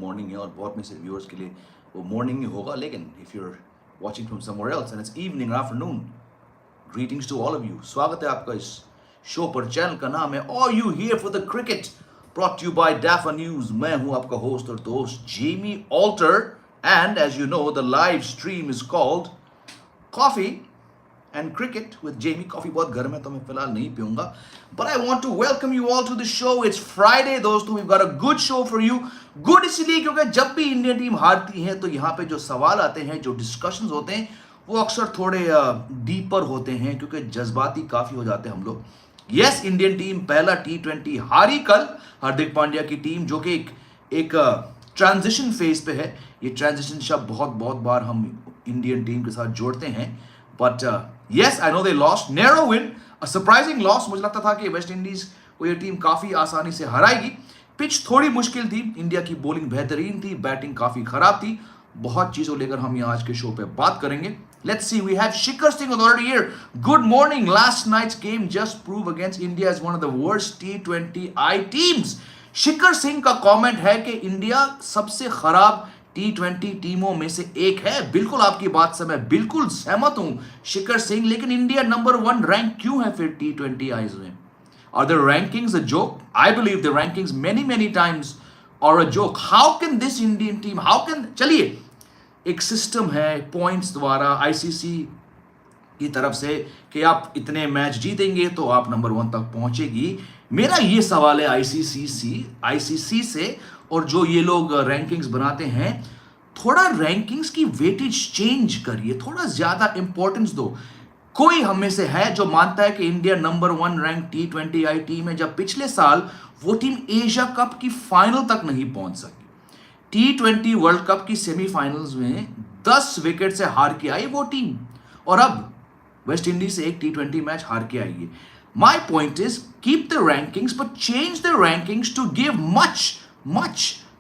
Morning है और बहुत में से व्यूअर्स के लिए वो मॉर्निंग ही होगा, लेकिन if you are watching from somewhere else and it's evening afternoon, greetings to all of you. स्वागत है आपका इस शो पर। चैनल का नाम है are you here for the cricket, brought you by Dafa News. मैं हूं आपका होस्ट और दोस्त Jamie Alter and as you know the live stream is called coffee and cricket with Jamie. Coffee बहुत गर्म है तो मैं फिलहाल नहीं पीऊंगा, but I want to welcome you all to the show. It's Friday दोस्तों, we got a good show for you. Good इसलिए क्योंकि जब भी इंडियन टीम हारती है तो यहाँ पे जो सवाल आते हैं, जो डिस्कशंस होते हैं, वो अक्सर थोड़े डीपर होते हैं क्योंकि जज्बाती काफी हो जाते हैं हम लोग। यस, इंडियन टीम पहला T20 हारी कल। हार्दिक पांड्या की टीम जो कि एक ट्रांजिशन फेज पे है। ये ट्रांजिशन शब्द बहुत बार हम इंडियन टीम के साथ जोड़ते हैं, but yes I know they lost, narrow win, a surprising loss. मुझे लगता था कि वेस्ट इंडीज को ये टीम काफी आसानी से हराएगी। पिच थोड़ी मुश्किल थी, इंडिया की बॉलिंग बेहतरीन थी, बैटिंग काफी खराब थी। बहुत चीजों लेकर हम यहाँ आज के शो पे बात करेंगे। Let's see, we have Shikhar Singh already here. Good morning. Last night's game just proved against India as one of the worst T20I teams. शिखर सिंह का कमेंट है कि इंडिया सबसे खराब T20 टीमों में से एक है। बिल्कुल आपकी बात से मैं बिल्कुल सहमत हूं शिखर सिंह, लेकिन इंडिया नंबर 1 रैंक क्यों है फिर T20Is में? Are the rankings a joke? I believe the rankings many times are a joke. How can this Indian team, चलिए, एक सिस्टम है पॉइंट्स द्वारा आईसीसी की तरफ से कि आप इतने मैच जीतेंगे तो आप नंबर 1 तक पहुंचेगी। मेरा ये सवाल है आईसीसी से, और जो ये लोग रैंकिंग्स बनाते हैं, थोड़ा रैंकिंग्स की वेटेज चेंज करिए, थोड़ा ज्यादा इंपॉर्टेंस दो। कोई हम में से है जो मानता है कि India number 1 rank T20I team है, जब पिछले साल वो टीम एशिया कप की फाइनल तक नहीं पहुंच सकी। T20 वर्ल्ड कप की सेमीफाइनल्स में 10 विकेट से हार के आई वो टीम, और अब वेस्ट इंडीज से एक T20 मैच हार के आई है। My point is keep the rankings but change the rankings to give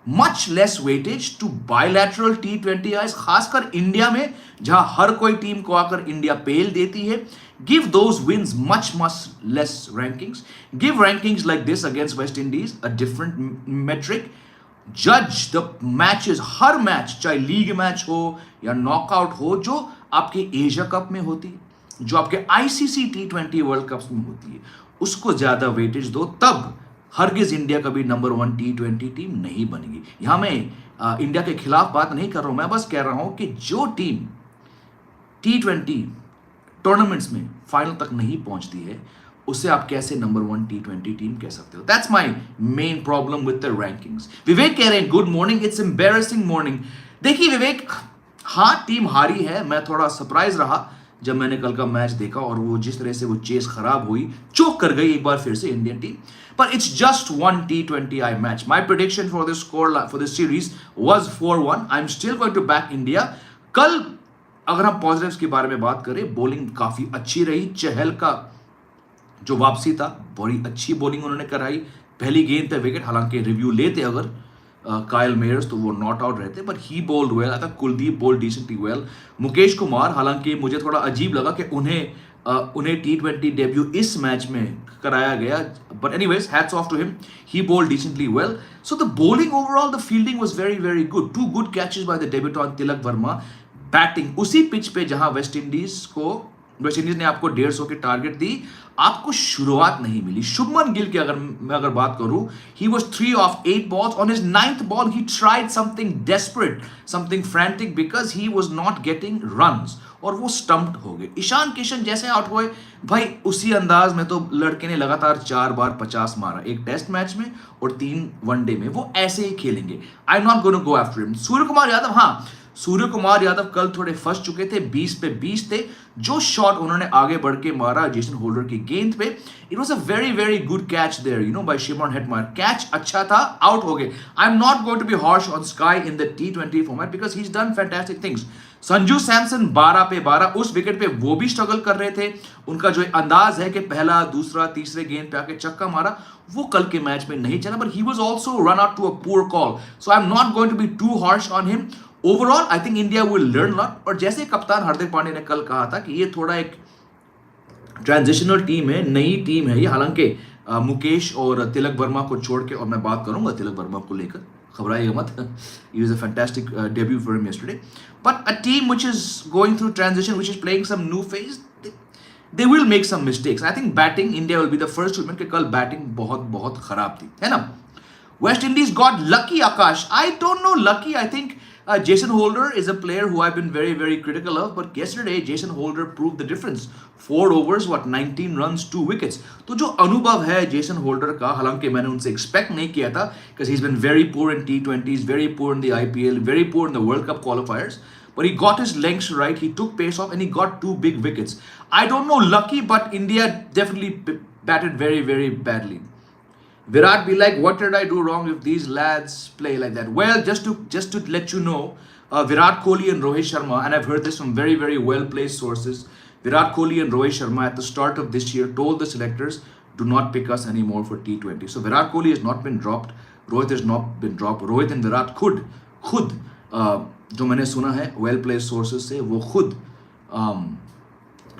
much less weightage to bilateral T20Is, खासकर इंडिया में जहां हर कोई टीम को आकर इंडिया पेल देती है। Give those wins much less rankings, give rankings like this against West Indies, a different metric. जज द मैचेस, हर मैच, चाहे लीग मैच हो या नॉकआउट हो, जो आपके एशिया कप में होती है, जो आपके आईसीसी T20 वर्ल्ड कप में होती है, उसको ज्यादा वेटेज दो, तब हरगिज इंडिया कभी नंबर 1 T20 टीम नहीं बनेगी। यहां मैं इंडिया के खिलाफ बात नहीं कर रहा हूं, मैं बस कह रहा हूं कि जो टीम T20 टूर्नामेंट्स में फाइनल तक नहीं पहुंचती है, उसे आप कैसे नंबर 1 T20 टीम कह सकते हो? That's my main problem with the rankings. Vivek कह रहे हैं good morning, it's embarrassing morning. देखिए विवेक, हाँ टीम हारी है, मैं थोड़ा सरप्राइज रहा जब मैंने कल का मैच देखा, और वो जिस तरह से वो चेस खराब हुई, चोक कर गई एक बार फिर से इंडियन टीम। पर it's just 1 T20I match. My prediction for this score for this series was 4-1। I am still going to back India. कल अगर हम पॉजिटिव्स के बारे में बात करें, बॉलिंग काफी अच्छी रही। चहल का जो वापसी था, बड़ी अच्छी बॉलिंग उन्होंने कराई। पहली गेंद पे विकेट, हालांकि रिव्यू लेते अगर कायल मेयर्स तो वो नॉट आउट रहते, but he bowled well. I thought Kuldeep bowled decently well. Mukesh Kumar, हालांकि मुझे थोड़ा अजीब लगा कि उन्हें T20 डेब्यू इस मैच में कराया गया, but anyways hats off to him, he bowled decently well. So the bowling overall, the fielding was very good. 2 good catches by the debutante Tilak Varma. Batting उसी पिच पे जहां वेस्ट इंडीज ने आपको 150 की टारगेट दी, आपको शुरुआत नहीं मिली। शुभमन गिल की अगर बात करूं, he was 3 of 8 balls. On his 9th ball, he tried something desperate, something frantic because he was not getting runs, और वो स्टम्प्ड हो गए। ईशान किशन जैसे आउट हुए, भाई उसी अंदाज में तो लड़के ने लगातार 4 बार 50 मारा, एक टेस्ट मैच में और 3 वनडे में। वो ऐसे ही खेलेंगे। I am not going to go after him. Surya Kumar Yadav कल थोड़े फंस चुके थे, 20 पे 20 थे। जो शॉट उन्होंने आगे बढ़ के मारा जेसन होल्डर की गेंद पे, it was a very good catch there, you know, by Shimron Hetmyer. Catch अच्छा था, आउट हो गए। I am not going to be harsh on Sky in the T20 format because he is done fantastic things. Sanju Samson 12 पे 12, उस wicket पे वो भी struggle कर रहे थे। उनका जो अंदाज है कि पहला, दूसरा, तीसरे गेंद पे आके चक्का मारा, वो कल के मैच में नहीं चला, but he was also run out to a poor call. So I am not going to be too harsh on him. Overall I think India will learn lot, और जैसे कप्तान हार्दिक पांड्या ने कल कहा था कि ये थोड़ा एक ट्रांजिशनल टीम है, नई टीम है ये। हालांकि मुकेश और तिलक वर्मा को छोड़ के, और मैं बात करूंगा तिलक वर्मा को लेकर, घबराइए मत. It was a fantastic debut for him yesterday. But a team which is going through transition, which is playing some new phase, they will make some mistakes. I think batting, India will be the first to admit कि कल batting बहुत बहुत खराब थी, है ना? West Indies got lucky, Akash. I don't know lucky. I think Jason Holder is a player who I've been very, very critical of. But yesterday, Jason Holder proved the difference. 4 overs, 19 runs, 2 wickets. तो जो अनुभव है Jason holder का, हालांकि मैंने उनसे expect नहीं किया था, because he's been very poor in T20s, very poor in the IPL, very poor in the World Cup qualifiers. But he got his lengths right, he took pace off, and he got 2 big wickets. I don't know lucky, but India definitely batted very, very badly. Virat be like, what did I do wrong if these lads play like that? Well, just to let you know, Virat Kohli and Rohit Sharma, and I've heard this from very, very well-placed sources, Virat Kohli and Rohit Sharma at the start of this year told the selectors, do not pick us anymore for T20. So Virat Kohli has not been dropped, Rohit has not been dropped. Rohit and Virat खुद जो मैंने सुना है well-placed sources से, वो खुद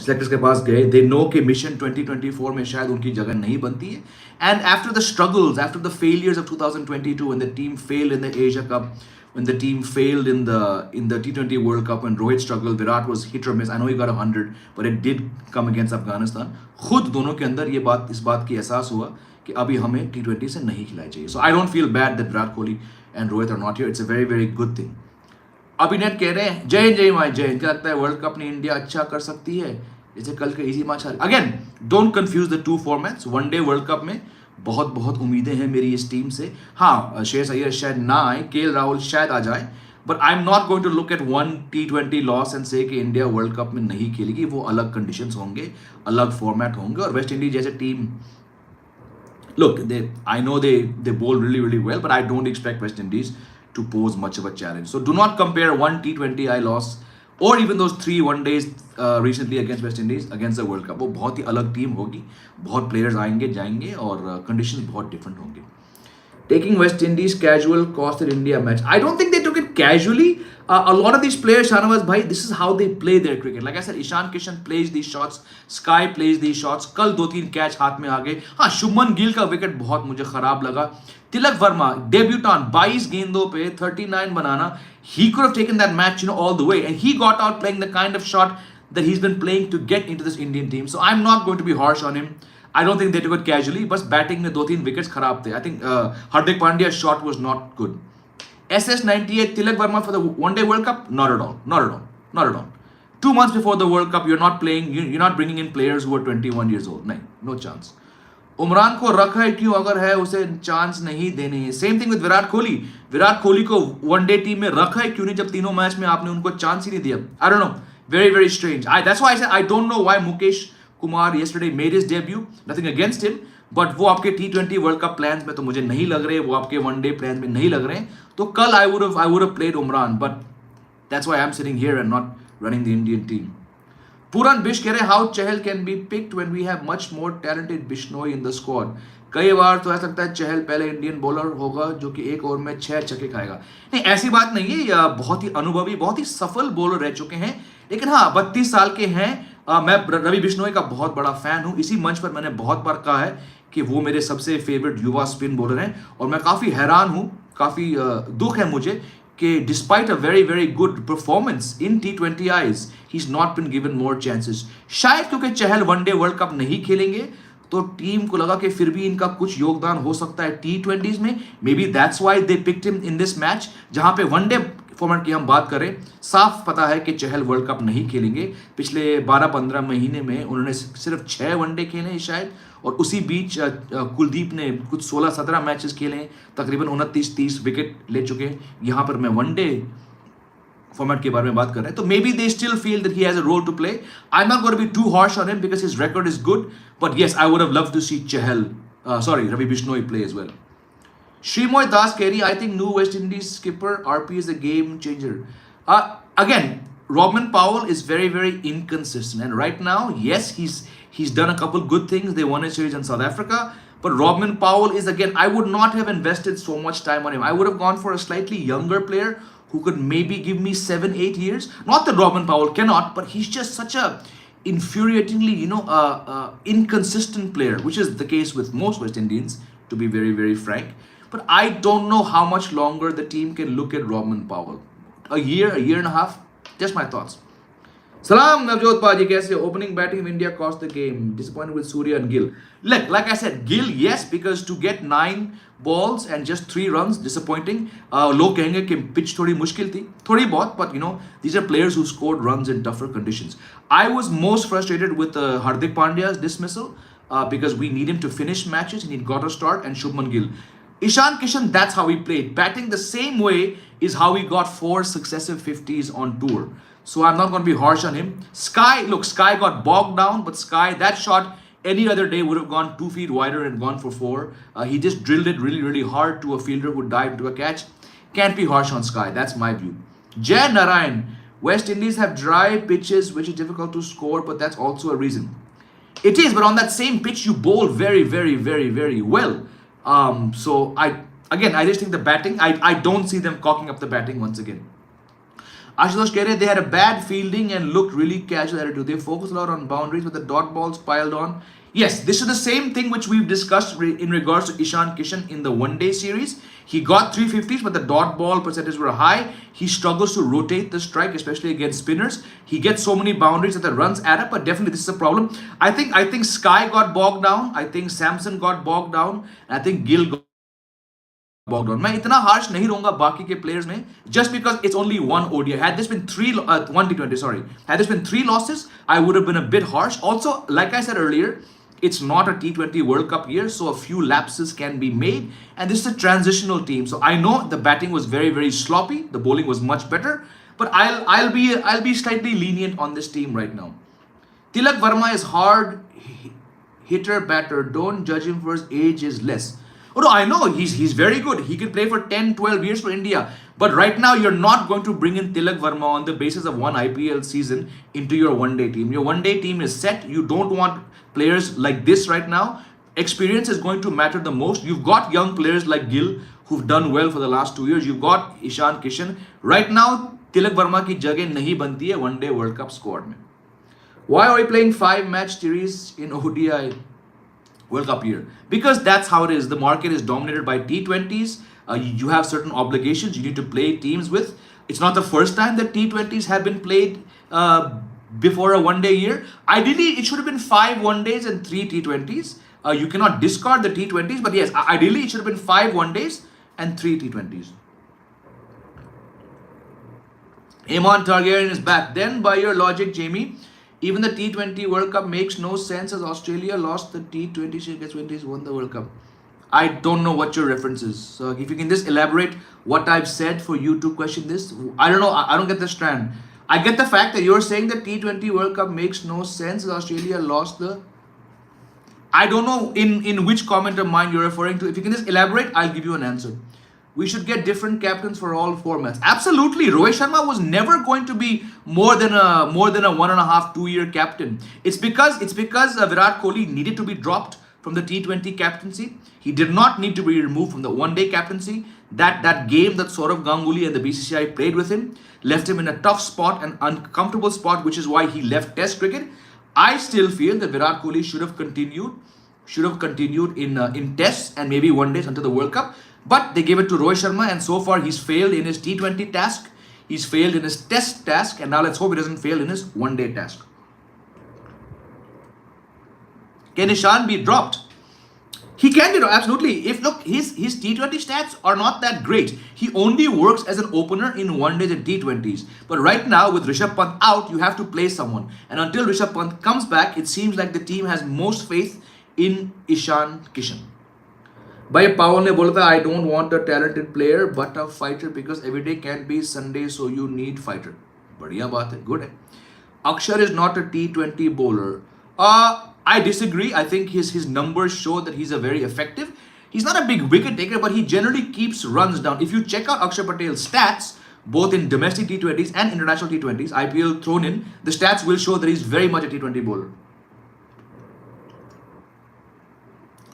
selectors के पास गए. दे नो कि मिशन 2024 में शायद उनकी जगह नहीं बनती है. And after the struggles, after the failures of 2022 when the team failed in the Asia Cup, when the team failed in the T20 World Cup, when Rohit struggled, Virat was hit or miss. I know he got 100, but it did come against Afghanistan. खुद दोनों के अंदर इस बात की एहसास हुआ कि अभी हमें T20 से नहीं खिलाना चाहिए. So I don't feel bad that Virat Kohli and Rohit are not here. It's a very, very good thing. अभिनेट कह रहे हैं जय माई जय. क्या लगता है वर्ल्ड कप में इंडिया अच्छा कर सकती है जैसे कल के easy match? Again don't confuse the two formats. One day World Cup में बहुत बहुत उम्मीदें हैं मेरी इस टीम से. हाँ, श्रेयस अय्यर शायद ना आए, केएल राहुल शायद आ जाए, but I am not going to look at one T20 loss and say कि इंडिया वर्ल्ड कप में नहीं खेलेगी. वो अलग कंडीशंस होंगे, अलग फॉर्मेट होंगे. और वेस्ट इंडीज जैसे team, look, I know they bowl really, really well, but I don't expect West Indies to pose much of a challenge. So do not compare one T20I loss or even those 3 one-days recently against West Indies against the World Cup. वो बहुत ही अलग team होगी, बहुत players आएंगे जाएंगे और conditions बहुत different होंगे. Taking West Indies casual costed India match. I don't think they took it casually. A lot of these players, Shanawaz bhai, this is how they play their cricket. Like I said, Ishan Kishan plays these shots, Sky plays these shots. कल 2-3 catch हाथ में आ गए. हाँ, शुभमन गिल का wicket बहुत मुझे खराब लगा. तिलक वर्मा डेब्यूटान 22 गेंदों पे 39 बनाना. He could have taken that match, all the way, and he got out playing the kind of shot that he's been playing to get into this Indian team. So I'm not going to be harsh on him. I don't think they took it casually. बस batting में 2-3 wickets खराब थे. I think Hardik Pandya's shot was not good. SS98 Tilak Verma for the one-day World Cup? Not at all. Not at all. Not at all. 2 months before the World Cup, you're not playing. You're not bringing in players who are 21 years old. नहीं, no chance. Umran को रखा है क्यों अगर है उसे chance नहीं देने हैं. Same thing with Virat Kohli. Virat Kohli को वनडे टीम में रखा है क्यों नहीं जब तीनों मैच में आपने उनको चांस ही नहीं दिया. I don't know. Very, very strange. That's why I said I don't know why Mukesh Kumar yesterday made his debut. Nothing against him, but वो आपके T20 World Cup plans में तो मुझे नहीं लग रहे, वो आपके one-day plans में नहीं लग रहे. तो कल I would have played Umran, but that's why I'm sitting here and not running the Indian team. Puran Bish कह रहे how Chahal can be picked when we have much more talented Bishnoi in the squad. कई बार तो ऐसा लगता है चहल पहले Indian bowler होगा जो कि एक ओवर में 6 छक्के खाएगा. नहीं, ऐसी बात नहीं है. ये बहुत ही अनुभवी, बहुत ही सफल बॉलर रह चुके हैं. लेकिन हाँ, 32 साल के हैं. मैं रवि बिश्नोई का बहुत बड़ा फैन हूँ. इसी मंच पर मैंने बहुत बार कहा है कि वो मेरे सबसे फेवरेट युवा स्पिन बॉलर हैं. और मैं काफ़ी हैरान हूँ, काफ़ी दुख है मुझे कि despite a very very good performance in T20Is he is not been given more chances. शायद क्योंकि चहल वनडे वर्ल्ड कप नहीं खेलेंगे तो टीम को लगा कि फिर भी इनका कुछ योगदान हो सकता है T20s में. May be that's why they picked him in this match. जहां पे वनडे फॉर्मेट की हम बात करें, साफ पता है कि चहल वर्ल्ड कप नहीं खेलेंगे. पिछले 12-15 महीने में उन्होंने सिर्फ 6 वनडे खेले हैं शायद, और उसी बीच कुलदीप ने कुछ 16-17 मैचेस खेले हैं, तकरीबन 29-30 विकेट ले चुके हैं. यहाँ पर मैं वनडे फॉर्मेट के बारे में बात कर रहे हैं. तो may be they still feel that he has a role to play. I am not going to be too harsh on him because his record is good, but yes I would have loved to see Chahal, Ravi Bishnoi play as well. Shrimoy Das Carey, I think new West Indies skipper RP is a game changer. Again, Robin Powell is very, very inconsistent, and right now, yes, he's done a couple good things. They won a series in South Africa, but Robin Powell is, again, I would not have invested so much time on him. I would have gone for a slightly younger player who could maybe give me 7-8 years. Not that Robin Powell cannot, but he's just such a infuriatingly, inconsistent player, which is the case with most West Indians, to be very, very frank. but I don't know how much longer the team can look at Robin Powell. A year and a half. Just my thoughts. Salam Navjot Paji, kaise ho? Opening batting of India cost the game. Disappointed with Surya and Gill. Like I said, Gill, yes, because to get 9 balls and just 3 runs, disappointing. Log kahenge ki pitch thodi mushkil thi. Thodi bahut, but you know, these are players who scored runs in tougher conditions. I was most frustrated with Hardik Pandya's dismissal because we need him to finish matches and he got a start, and Shubman Gill. Ishan Kishan, that's how he played. Batting the same way is how he got 4 successive 50s on tour. So I'm not going to be harsh on him. Sky got bogged down, but Sky, that shot any other day would have gone 2 feet wider and gone for 4. He just drilled it really, really hard to a fielder who dived into a catch. Can't be harsh on Sky. That's my view. Jay Narayan, West Indies have dry pitches, which is difficult to score, but that's also a reason. It is, but on that same pitch, you bowl very, very, very, very well. So I just think the batting, I don't see them cocking up the batting once again. Ashutosh Kere, they had a bad fielding and looked really casual attitude. They focused a lot on boundaries with the dot balls piled on. Yes, this is the same thing which we've discussed in regards to Ishan Kishan in the one-day series. He got 350s, but the dot ball percentages were high. He struggles to rotate the strike, especially against spinners. He gets so many boundaries that the runs add up, but definitely this is a problem. I think Sky got bogged down. I think Samson got bogged down. And I think Gill got bogged down. मैं इतना harsh नहीं रहूँगा बाकी के players में just because it's only one ODI. Had this been one T20, sorry. Had this been 3 losses, I would have been a bit harsh. Also, like I said earlier, it's not a T20 World Cup year, so a few lapses can be made. And this is a transitional team. So I know the batting was very, very sloppy. The bowling was much better. But I'll be slightly lenient on this team right now. Tilak Verma is hard hitter batter. Don't judge him for his age is less. Oh no, I know he's very good. He can play for 10, 12 years for India. But right now, you're not going to bring in Tilak Verma on the basis of one IPL season into your one-day team. Your one-day team is set. You don't want players like this right now. Experience is going to matter the most. You've got young players like Gill who've done well for the last 2 years. You've got Ishan Kishan. Right now, Tilak Verma ki jagah nahi banti hai one-day World Cup squad mein. Why are we playing 5-match series in ODI World Cup year? Because that's how it is. The market is dominated by T20s. You have certain obligations you need to play teams with. It's not the first time that T20s have been played before a one-day year. Ideally, it should have been 5 one-days and 3 T20s. You cannot discard the T20s, but yes, ideally it should have been 5 one-days and 3 T20s. Amon Targaryen is back. Then, by your logic, Jamie, even the T20 World Cup makes no sense as Australia lost the T20 series, 20s won the World Cup. I don't know what your reference is. So if you can just elaborate what I've said for you to question this. I don't know. I don't get the strand. I get the fact that you're saying the T20 World Cup makes no sense as Australia lost the... I don't know in which comment of mine you're referring to. If you can just elaborate, I'll give you an answer. We should get different captains for all formats. Absolutely. Rohit Sharma was never going to be more than a 1.5, 2 year captain. It's because Virat Kohli needed to be dropped from the T20 captaincy. He did not need to be removed from the one-day captaincy. That game that Saurav Ganguly and the BCCI played with him left him in a tough spot, an uncomfortable spot, which is why he left Test cricket. I still feel that Virat Kohli should have continued in Tests and maybe one days until the World Cup. But they gave it to Rohit Sharma, and so far he's failed in his T20 task. He's failed in his Test task, and now let's hope he doesn't fail in his one-day task. Can Ishan be dropped? He can be dropped, absolutely. If look, his T20 stats are not that great. He only works as an opener in one-days and T20s. But right now, with Rishabh Pant out, you have to play someone. And until Rishabh Pant comes back, it seems like the team has most faith in Ishan Kishan. Bhai Pawan ne bola tha, I don't want a talented player but a fighter because every day can't be Sunday, so you need fighter. Badhiya baat hai, good hai. Akshar is not a T20 bowler. I disagree. I think his numbers show that he's a very effective. He's not a big wicket taker, but he generally keeps runs down. If you check out Akshar Patel's stats, both in domestic T20s and international T20s, IPL thrown in, the stats will show that he's very much a T20 bowler.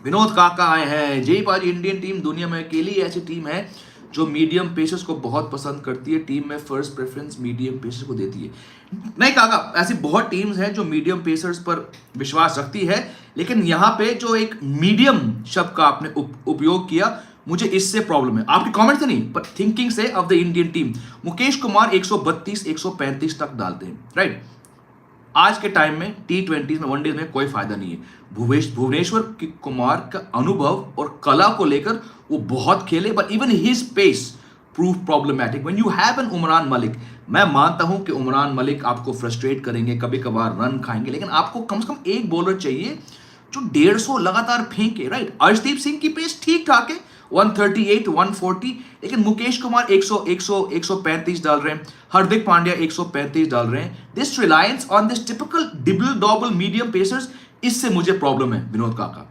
Vinod काका आए हैं. जय पाजी, Indian team दुनिया में अकेली ऐसी team है जो मीडियम पेसर्स को बहुत पसंद करती है. टीम में फर्स्ट प्रेफरेंस मीडियम पेसर्स को देती है. नहीं काका, ऐसी बहुत टीम्स हैं जो मीडियम पेसर्स पर विश्वास रखती है, लेकिन यहाँ पे जो एक मीडियम शब्द का आपने उपयोग किया, मुझे इससे प्रॉब्लम है, आपके कमेंट से नहीं, पर थिंकिंग से of the Indian team. Mukesh Kumar 132 135 तक डालते हैं, राइट। आज के टाइम में T20 में, वनडे में कोई फायदा नहीं है। भुवनेश्वर कुमार का अनुभव और कला को लेकर वो बहुत खेले, but even his pace prove problematic when you have an Umran Malik. मैं मानता हूं कि उमरान मलिक आपको फ्रस्ट्रेट करेंगे, कभी कभार रन खाएंगे, लेकिन आपको कम से कम एक बॉलर चाहिए जो 150 लगातार फेंके, राइट। अर्शदीप सिंह की पेस ठीक ठाक है, 138 140, लेकिन मुकेश कुमार 135 डाल रहे हैं, हार्दिक पांड्या 135 डाल रहे हैं। This reliance on this typical dibbly dobbly medium pacers, इससे मुझे प्रॉब्लम है विनोद काका।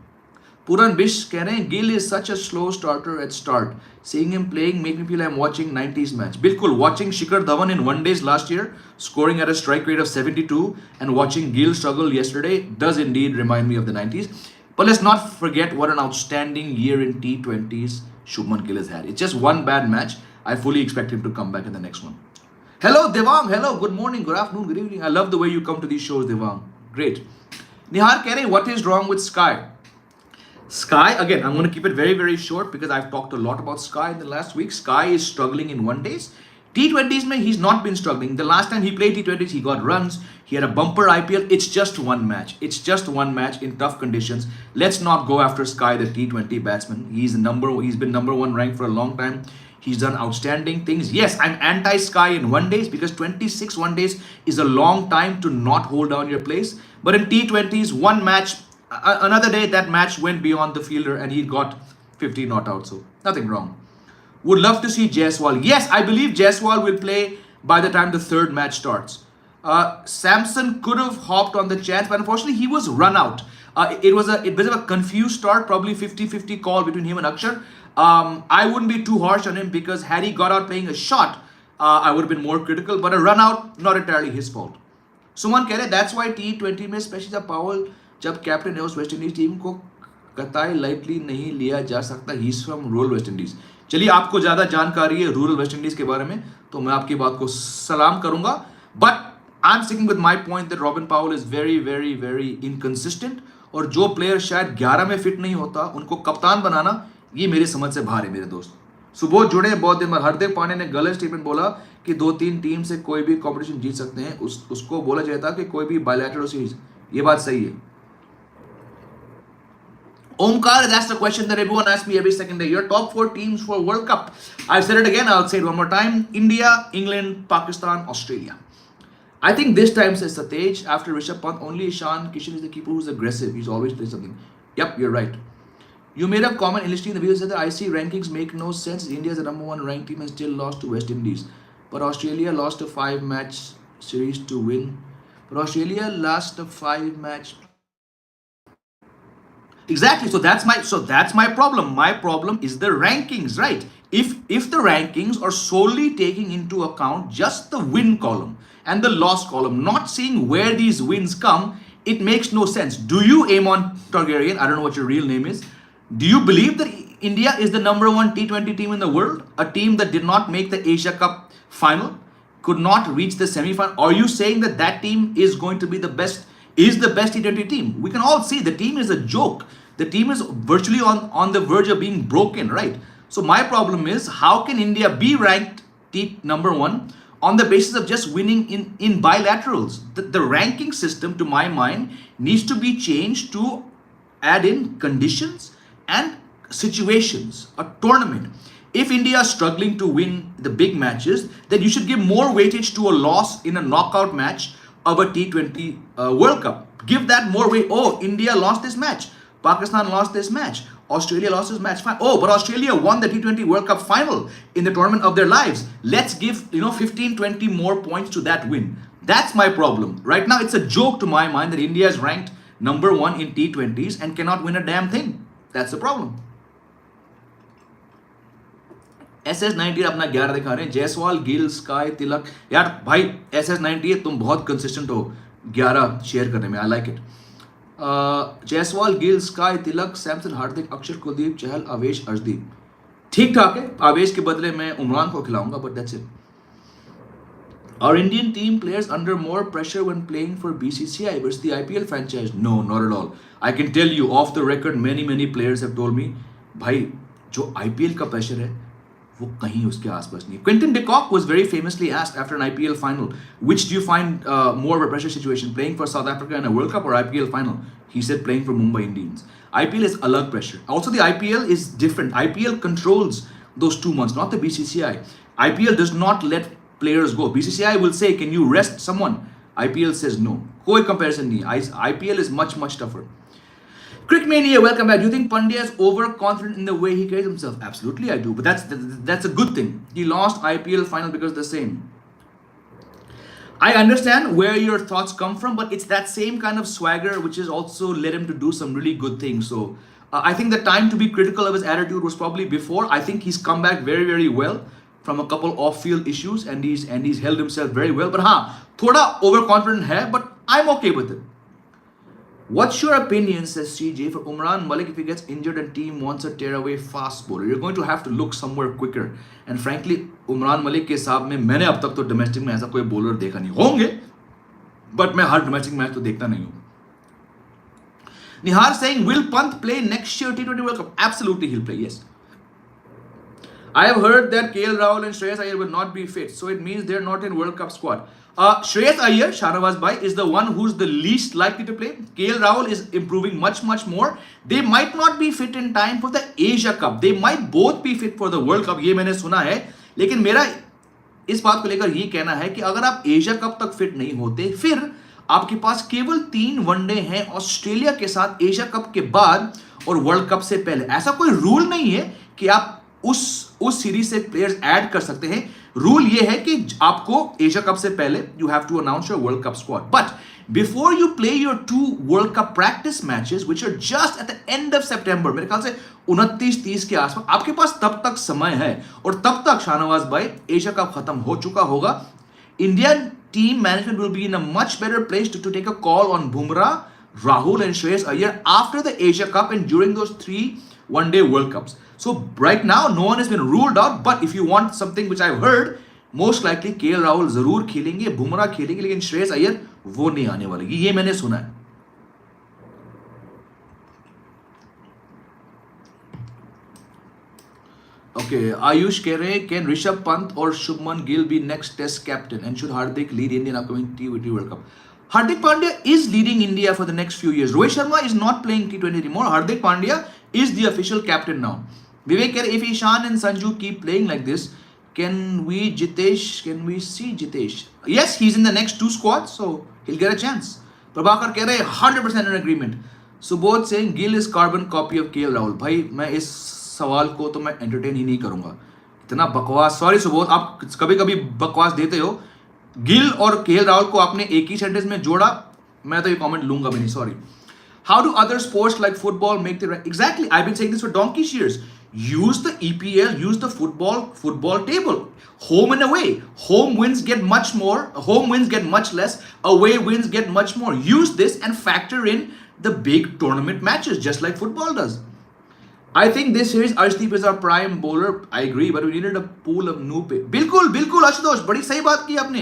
पूरन बिश कह रहे हैं Gill is such a slow starter at start, seeing him playing make me feel I am watching 90s match. बिल्कुल, watching Shikhar Dhawan in one days last year scoring at a strike rate of 72 and watching Gill struggle yesterday does indeed remind me of the 90s. But let's not forget what an outstanding year in T20s Shubman Gill has had. It's just one bad match. I fully expect him to come back in the next one. Hello Devang, hello, good morning, good afternoon, good evening. I love the way you come to these shows, Devang. Great. Nihar keh rahe, what is wrong with Sky? Sky, again, I'm going to keep it very, very short because I've talked a lot about Sky in the last week. Sky is struggling in one days. T20s mein he's not been struggling. The last time he played T20s, he got runs. He had a bumper IPL. It's just one match. It's just one match in tough conditions. Let's not go after Sky, the T20 batsman. He's been number one ranked for a long time. He's done outstanding things. Yes, I'm anti-Sky in one days because 26 one days is a long time to not hold down your place. But in T20s, one match, another day, that match went beyond the fielder and he got 50 not out. So nothing wrong. Would love to see Jaiswal. Yes, I believe Jaiswal will play by the time the third match starts. Samson could have hopped on the chance, but unfortunately he was run out. It was a bit of a confused start, probably 50-50 call between him and Akshar. I wouldn't be too harsh on him because had he got out playing a shot, I would have been more critical. But a run out, not entirely his fault. Suman keh rahe, that's why T20 में especially जब Powell जब captain है उस West Indies team को कतई lightly नहीं लिया जा सकता। He is from rural West Indies. चलिए, आपको ज्यादा जानकारी है रूरल वेस्ट इंडीज के बारे में, तो मैं आपकी बात को सलाम करूंगा, but I am sticking with my point that Robin Powell is very very very inconsistent, और जो प्लेयर शायद 11 में फिट नहीं होता उनको कप्तान बनाना ये मेरी समझ से बाहर है मेरे दोस्त। सुबोध जुड़े हैं बहुत दिन बाद। हार्दिक पांड्या ने गलत स्टेटमेंट बोला कि 2-3 टीम से कोई भी कॉम्पिटिशन जीत सकते हैं, उसको बोला जाता कि कोई भी बायलैटरल सीरीज। ये बात सही है। Omkar, that's the question that everyone asks me every second day. Your top 4 teams for World Cup. I've said it again, I'll say it one more time. India, England, Pakistan, Australia. I think this time, says Satej, after Rishabh Pant, only Ishan Kishan is the keeper who's aggressive. He's always playing something. Yep, you're right. You made a comment initially in the video, said that IC rankings make no sense. India is the number 1 ranked team and still lost to West Indies. But Australia lost a 5-match series to win. But Australia lost a 5-match. Exactly. So that's my problem. My problem is the rankings, right? If the rankings are solely taking into account just the win column and the loss column, not seeing where these wins come, it makes no sense. Do you, Amon Targaryen, I don't know what your real name is, do you believe that India is the number 1 T20 team in the world? A team that did not make the Asia Cup final, could not reach the semi-final? Are you saying that that team is going to be the best T20 team? We can all see the team is a joke. The team is virtually on the verge of being broken, right? So my problem is, how can India be ranked number 1 on the basis of just winning in bilaterals? The ranking system, to my mind, needs to be changed to add in conditions and situations, a tournament. If India is struggling to win the big matches, then you should give more weightage to a loss in a knockout match of a T20 World Cup. Give that more weight. Oh, India lost this match. Pakistan lost this match. Australia lost this match. Fine. Oh, but Australia won the T20 World Cup final in the tournament of their lives. Let's give 15-20 more points to that win. That's my problem. Right now, it's a joke to my mind that India is ranked number 1 in T20s and cannot win a damn thing. That's the problem. SS90 अपना 11 दिखा रहे हैं। Jaiswal, Gill, Sky, तिलक। यार भाई SS90 तुम बहुत consistent हो 11 share करने में। I like it. Jaiswal, Gill, Sky, Tilak, Samson, Hardik, Akshar, Kuldeep, चहल, आवेश, अर्शदीप। ठीक ठाक है। आवेश के बदले मैं उमरान को खिलाऊंगा, but that's it. Are Indian team players under more pressure when playing for BCCI versus the IPL franchise? No, not at all. I can tell you off the record, many players have told me, भाई जो IPL का pressure है वो कहीं उसके आसपास नहीं. Quinton de Kock was very famously asked after an IPL final, which do you find more of a pressure situation, playing for South Africa in a World Cup or IPL final? He said playing for Mumbai Indians. IPL is alag pressure. Also, the IPL is different. IPL controls those 2 months, not the BCCI. IPL does not let players go. BCCI will say, can you rest someone? IPL says no. कोई comparison नहीं. IPL is much, much tougher. Crickmania, welcome back. Do you think Pandya is overconfident in the way he carries himself? Absolutely, I do. But that's a good thing. He lost IPL final because the same. I understand where your thoughts come from, but it's that same kind of swagger which has also led him to do some really good things. So I think the time to be critical of his attitude was probably before. I think he's come back very, very well from a couple off-field issues, and he's held himself very well. But thoda overconfident hai, but I'm okay with it. What's your opinion, says CJ, for Umran Malik if he gets injured and team wants a tear-away fast bowler? You're going to have to look somewhere quicker. And frankly, Umran Malik के हिसाब में मैंने अब तक तो domestic में ऐसा कोई बॉलर देखा नहीं. होंगे, बट मैं हर डोमेस्टिक मैच तो देखता नहीं हूँ. Nihar saying, will Pant play next year T20 World Cup? Absolutely, he'll play, yes. I have heard that KL Rahul and Shreyas Iyer will not be fit, so it means they're not in World Cup squad. Shreyas Iyer, Shahnawaz Bhai, is the one who's the least likely to play. KL Rahul is improving much, much more. They might not be fit in time for the Asia Cup. They might both be fit for the World Cup. ये मैंने सुना है. लेकिन मेरा इस बात को लेकर ये कहना है कि अगर आप एशिया कप तक फिट नहीं होते, फिर आपके पास केवल 3 वनडे हैं ऑस्ट्रेलिया के साथ एशिया कप के बाद और वर्ल्ड कप से पहले. ऐसा कोई रूल नहीं है कि आप उस सीरीज से प्लेयर्स ऐड कर सकते हैं. रूल ये है कि आपको एशिया कप से पहले you have to announce your World Cup squad. But before you play your 2 World Cup practice matches which are just at the end of September, मेरे ख्याल से 29-30 के आसपास आपके पास तब तक समय है, और तब तक शाहनवाज भाई एशिया कप खत्म हो चुका होगा. Indian team management will be in a much better place to take a call on Bumrah, Rahul and Shreyas Iyer after the Asia Cup and during those 3 one-day World Cups. So right now, no one has been ruled out. But if you want something which I've heard, most likely KL Rahul जरूर खेलेंगे, बुमराह खेलेंगे, लेकिन श्रेयस अय्यर वो नहीं आने वाले. ये मैंने सुना है. Okay, Ayush कह रहे हैं, can Rishabh Pant or Shubman Gill be next Test captain, and should Hardik lead India in upcoming T20 World Cup? Hardik Pandya is leading India for the next few years. Rohit Sharma is not playing T20 anymore. Hardik Pandya is the official captain now. Vivek keh rahe, if Ishan and Sanju keep playing like this, can we see Jitesh? Yes, he's in the next 2 squads, so he'll get a chance. Prabhakar keh rahe, 100% in agreement. Subodh saying Gill is carbon copy of KL Rahul. भाई मैं इस सवाल को तो मैं entertain ही नहीं करूंगा. इतना बकवास. सॉरी सुबोध, आप कभी कभी बकवास देते हो. गिल और केएल राहुल को आपने एक ही सेंटेंस में जोड़ा, मैं तो ये कमेंट लूंगा भी नहीं. Sorry. How do other sports like football make the rank? Exactly, I've been saying this for donkey's years. Use the EPL, use the football table. Home and away. Home wins get much more. Home wins get much less. Away wins get much more. Use this and factor in the big tournament matches, just like football does. I think this series Arshdeep is our prime bowler. I agree, but we needed a pool of new pacers. बिल्कुल आशुतोष, बड़ी सही बात की आपने.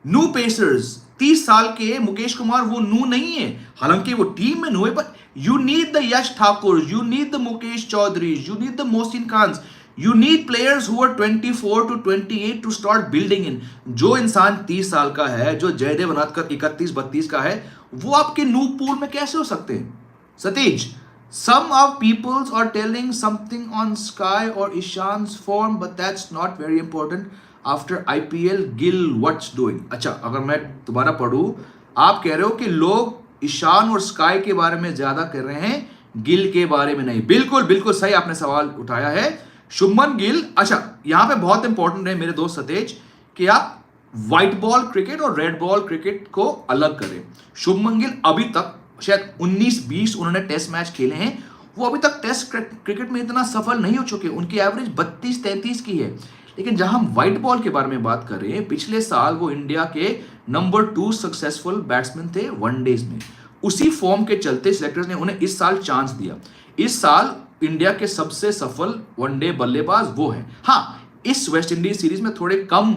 New pacers, 30 साल के मुकेश कुमार वो नू नहीं है, हालांकि वो टीम में नू है, but you need the Yash Thakurs, you need the Mukesh Chaudharys, you need the Mohsin Khans, you need players who are 24 to 28 to start building in. जो इंसान 30 साल का है, जो जयदेव अनादकर 31-32 का है, वो आपके नू पूल में कैसे हो सकते हैं? Satish, some of peoples are telling something on Sky or Ishan's form, but that's not very important. After IPL, Gill what's doing? अच्छा, अगर मैं दोबारा पढ़ूं, आप कह रहे हो कि लोग ईशान और स्काई के बारे में ज्यादा कर रहे हैं, गिल के बारे में नहीं. बिल्कुल सही आपने सवाल उठाया है. शुभमन गिल, अच्छा यहां पे बहुत इंपॉर्टेंट है मेरे दोस्त सतेज कि आप व्हाइट बॉल क्रिकेट और रेड बॉल क्रिकेट को अलग करें. शुभमन गिल अभी तक शायद 19-20 उन्होंने टेस्ट मैच खेले हैं, वो अभी तक टेस्ट क्रिकेट में इतना सफल नहीं हो चुके. उनकी एवरेज 32-33 की है. लेकिन जहां हम व्हाइट बॉल के बारे में बात कर रहे हैं, पिछले साल वो इंडिया के नंबर 2 सक्सेसफुल बैट्समैन थे वनडेज में. उसी फॉर्म के चलते सिलेक्टर्स ने उन्हें इस साल चांस दिया. इस साल इंडिया के सबसे सफल वनडे बल्लेबाज वो है. हाँ, इस वेस्ट इंडीज सीरीज में थोड़े कम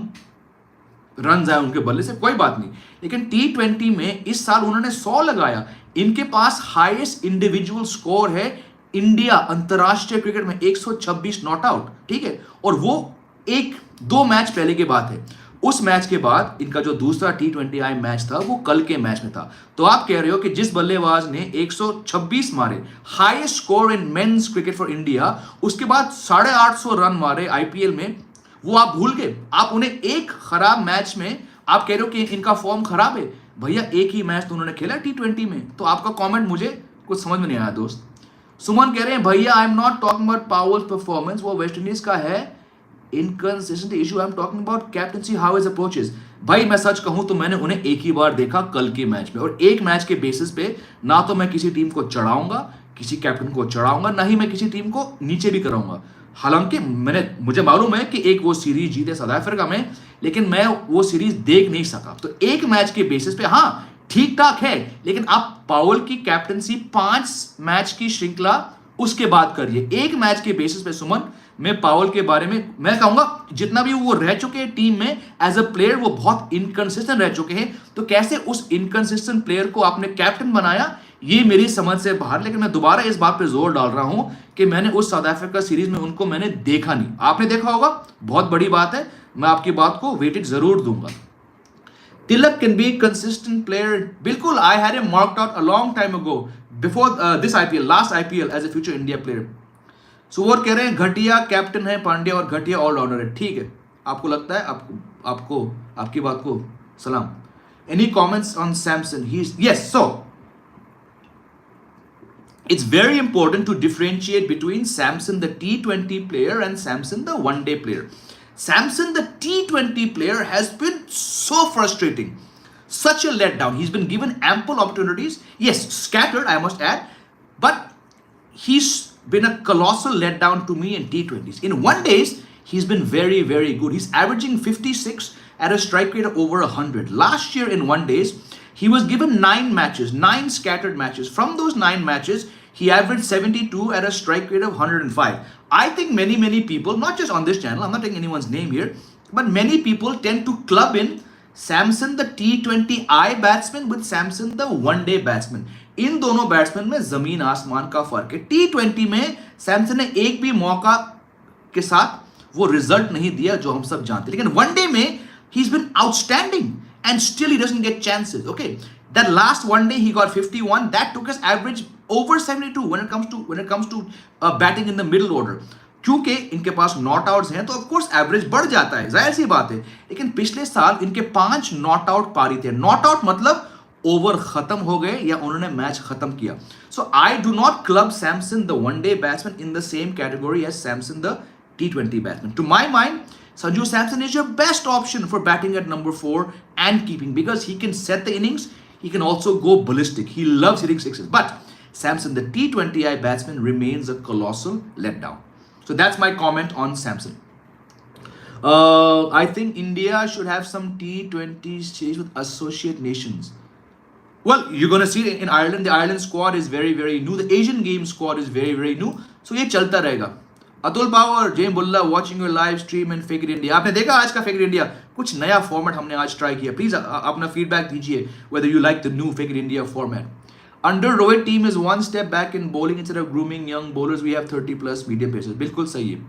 रन आए उनके बल्ले से, कोई बात नहीं, लेकिन T20 में इस साल उन्होंने 100 लगाया. इनके पास हाईएस्ट इंडिविजुअल स्कोर है इंडिया अंतरराष्ट्रीय क्रिकेट में 126 नॉट आउट, ठीक है, और वो एक दो मैच पहले की बात है। उस मैच के बाद इनका जो दूसरा T20I मैच था वो कल के मैच में था। तो आप कह रहे हो कि जिस बल्लेबाज ने 126 मारे, highest score in men's cricket for India, उसके बाद 850 रन मारे आईपीएल में, वो आप भूल गए? आप उन्हें एक खराब मैच में आप कह रहे हो कि इनका फॉर्म खराब है। भैया एक ही मैच तो उन्होंने खेला T20 में। तो आपका कॉमेंट मुझे कुछ समझ में नहीं आया दोस्त। सुमन कह रहे हैं भैया आई am not talking about powers performance, वो वेस्ट इंडीज का है inconsistent issue, I am talking about captaincy, how is approaches. भाई मैं सच कहूं तो मैंने उन्हें एक ही बार देखा कल के मैच में, और एक मैच के बेसिस पे ना तो मैं किसी टीम को चढ़ाऊंगा, किसी कैप्टन को चढ़ाऊंगा, ना ही मैं किसी टीम को नीचे भी कराऊंगा। हालांकि मुझे मालूम है कि एक वो सीरीज जीते साउथ अफ्रीका में, लेकिन मैं वो सीरीज देख नहीं सका। तो एक मैच के बेसिस पे हाँ ठीक ठाक है, लेकिन आप पावल की कैप्टनसी 5 मैच की श्रृंखला उसके बाद करिए। एक मैच के बेसिस पे सुमन, मैं पावल के बारे में मैं कहूंगा जितना भी वो रह चुके हैं टीम में एज अ प्लेयर, वो बहुत इनकंसिस्टेंट रह चुके हैं। तो कैसे उस इनकंसिस्टेंट प्लेयर को आपने कैप्टन बनाया, ये मेरी समझ से बाहर। लेकिन मैं दोबारा इस बात पे जोर डाल रहा हूं कि मैंने उस साउथ अफ्रीका सीरीज में उनको मैंने देखा नहीं। आपने देखा होगा, बहुत बड़ी बात है, मैं आपकी बात को वेटेज जरूर दूंगा। Tilak can be consistent player, बिल्कुल। I had him marked out a long time ago before this IPL, last IPL, as a future India player. So वो कह रहे हैं घटिया कैप्टन है पांड्या और घटिया ऑलराउंडर है। ठीक है, आपको लगता है, आपको आपकी बात को सलाम। Any comments on Samson? He yes, so it's very important to differentiate between Samson the T20 player and Samson the one-day player. Samson the T20 player has been so frustrating, such a letdown. He's been given ample opportunities, yes, scattered I must add, but he's been a colossal letdown to me in T20s. In one days he's been very, very good. He's averaging 56 at a strike rate of over 100. Last year in one days he was given 9 matches, 9 scattered matches. From those 9 matches he averaged 72 at a strike rate of 105. I think many people, not just on this channel, I'm not taking anyone's name here, but many people tend to club in Samson the T20I batsman with Samson the one-day batsman. इन दोनों batsman में जमीन आसमान का फर्क है। T20 में सैमसन ने एक भी मौका के साथ वो रिजल्ट नहीं दिया जो हम सब जानते, लेकिन वनडे में he's been outstanding and still he doesn't get chances. Okay, that last one day he got 51, that took his average over 72 when it comes to batting in the middle order. क्योंकि इनके पास not outs हैं तो of course average बढ़ जाता है, जाहिर सी बात है। लेकिन पिछले साल इनके 5 नॉट आउट पारी थे। नॉट आउट मतलब ओवर खत्म हो गए या उन्होंने मैच खत्म किया। So I do not club Samson the one day batsman in the same category as Samson the T20 batsman. To my mind, Sanju Samson is your best option for batting at number 4 and keeping, because he can set the innings, he can also go ballistic. He loves hitting sixes. But Samson, the T20I batsman, remains a colossal letdown. So that's my comment on Samson. I think India should have some T20 series with associate nations. Well, you're going to see it in Ireland. The Ireland squad is very, very new. The Asian game squad is very, very new. So ये चलता रहेगा. अतुल पावर, जेम बुल्ला, watching your live stream in figure India. आपने देखा आज का फिगर इंडिया? कुछ नया फॉर्मेट हमने आज ट्राई किया। प्लीज अपना फीडबैक दीजिए whether you like the new figure India format. Under Rohit team is one step back in bowling instead of grooming young bowlers, we have 30+ medium pacers. बिल्कुल सही है.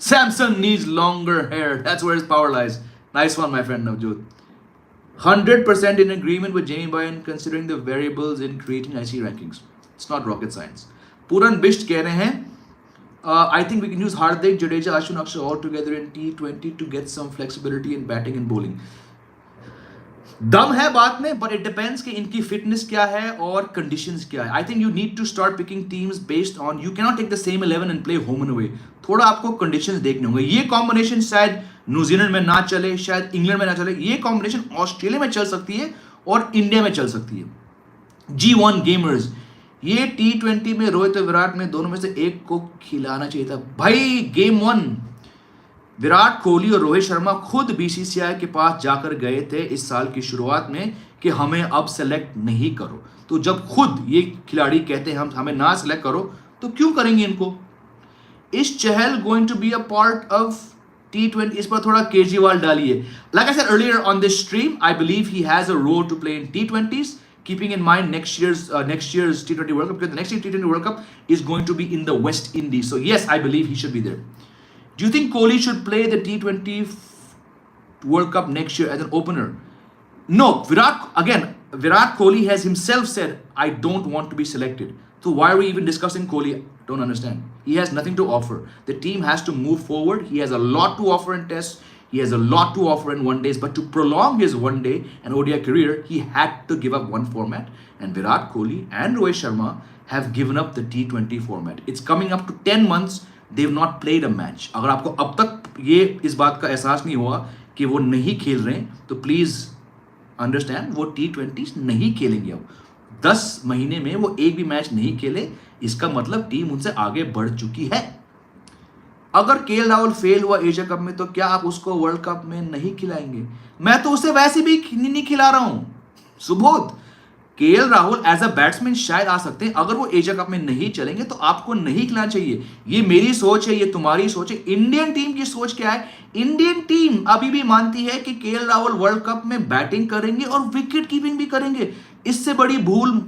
Samson needs longer hair, that's where his power lies. Nice one my friend Navjot. 100% in agreement with Jamie Boy in considering the variables in creating IC rankings. It's not rocket science. Puran Bisht कह रहे हैं I think we can use Hardik, Jadeja, Ashwin, Akshar all together in T20 to get some flexibility in batting and bowling. दम है बात में, but it depends कि इनकी fitness क्या है और कंडीशंस क्या है. I think you need to start picking teams based on, you cannot take the same 11 and play home and away. थोड़ा आपको कंडीशंस देखने होंगे. ये कॉम्बिनेशन शायद न्यूजीलैंड में ना चले, शायद इंग्लैंड में ना चले. ये कॉम्बिनेशन ऑस्ट्रेलिया में चल सकती है और इंडिया में चल सकती है. G1 गेमर्स, ये T20 में रोहित और विराट में दोनों में से एक को खिलाना चाहिए था. भाई गेम 1 विराट कोहली और रोहित शर्मा खुद बीसीसीआई के पास जाकर गए थे इस साल की शुरुआत में कि हमें अब सेलेक्ट नहीं करो. तो जब खुद ये खिलाड़ी कहते हैं हम हमें ना सेलेक्ट करो, तो क्यों करेंगे इनको? Is Chahal going to be a part of T20? इस पर थोड़ा केजरीवाल डालिए. Like I said earlier on this stream, I believe he has a role to play in T20s. keeping in mind next year's T20 World Cup, because the next year T20 World Cup is going to be in the West Indies. So yes, I believe he should be there. Do you think Kohli should play the T20 World Cup next year as an opener? No, Virat Kohli has himself said, I don't want to be selected. So why are we even discussing Kohli? Don't understand. He has nothing to offer. The team has to move forward. He has a lot to offer in tests. He has a lot to offer in one days. But to prolong his one day and ODI career, he had to give up one format. And Virat Kohli and Rohit Sharma have given up the T20 format. It's coming up to 10 months. They've not played a match. अगर आपको अब तक ये इस बात का एहसास नहीं हुआ कि वो नहीं खेल रहे हैं, तो प्लीज अंडरस्टैंड वो T20 नहीं खेलेंगे अब 10 महीने में वो एक भी मैच नहीं खेले, इसका मतलब टीम उनसे आगे बढ़ चुकी है। अगर केएल राहुल फेल हुआ एशिया कप में, तो क्या आप उसको वर्ल्ड कप में नहीं खिलाएंगे? मैं तो उसे वैसे भी नहीं खिला रहा हूं। Subodh, KL Rahul as a batsman शायद आ सकते हैं, अगर वो एशिया कप में नहीं चलेंगे तो आपको नहीं खिलाना चाहिए। ये मेरी सोच है, ये तुम्हारी सोच है। इंडियन टीम की सोच क्या है? इंडियन टीम अभी भी मानती है कि केएल राहुल वर्ल्ड कप में बैटिंग करेंगे और विकेट कीपिंग भी करेंगे। इससे बड़ी भूल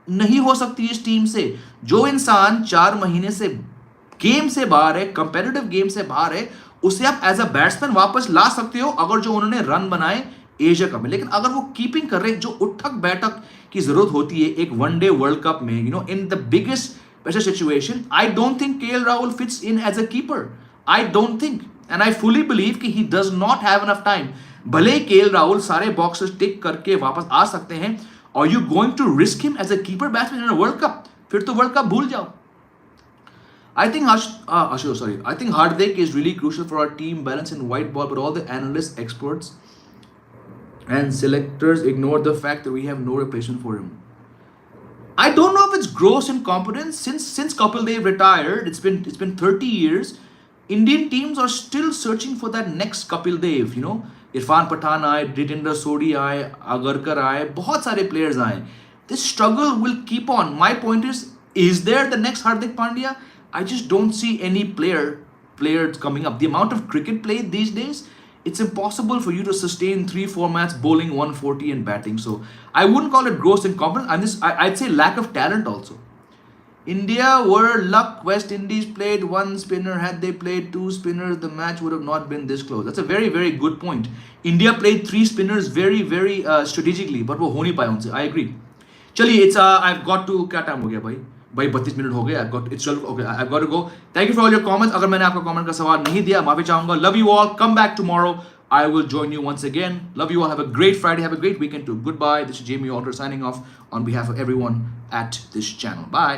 नहीं हो सकती इस टीम से। जो इंसान 4 महीने से गेम से बाहर है, कंपेटिटिव गेम से बाहर है, उसे आप एज अ बैट्समैन वापस ला सकते हो अगर जो उन्होंने रन बनाए एशिया कप में। लेकिन अगर वो कीपिंग कर रहे हैं, जो उठक बैठक की जरूरत होती है एक वनडे वर्ल्ड कप में, you know, in the biggest pressure situation, I don't think KL Rahul fits in as a keeper. I don't think, and I fully believe कि he does not have enough time. भले ही KL Rahul सारे boxes टिक करके वापस आ सकते हैं, और you going to risk him as a keeper batsman in a world cup? फिर तो वर्ल्ड कप भूल जाओ। I think I think Hardik is really crucial for our team balance in white ball, but all the analysts, experts, and selectors ignore the fact that we have no replacement for him. I don't know if it's gross incompetence. Since Kapil Dev retired, it's been 30 years. Indian teams are still searching for that next Kapil Dev. You know, Irfan Pathan आए, Jitendra Sodhi आए, Agarkar आए, बहुत सारे players आए. This struggle will keep on. My point is there the next Hardik Pandya? I just don't see any players coming up. The amount of cricket played these days, it's impossible for you to sustain 3 formats, bowling 140 and batting. So I wouldn't call it gross incompetence. I'd say lack of talent also. India were luck. West Indies played 1 spinner. Had they played 2 spinners, the match would have not been this close. That's a very, very good point. India played 3 spinners very, very strategically, but वो हो नहीं पाया उनसे. I agree. चलिए, I've got to, क्या time हो गया भाई? 32 मिनट हो गए। I've got to go. Thank you for all your comments. अगर मैंने आपका कमेंट का सवाल नहीं दिया, माफी चाहूंगा। Love you all. Come back tomorrow. I will join you once again. Love you all. Have a great Friday. Have a great weekend too. Goodbye. This is Jamie Alter signing off on behalf of everyone at this channel. Bye.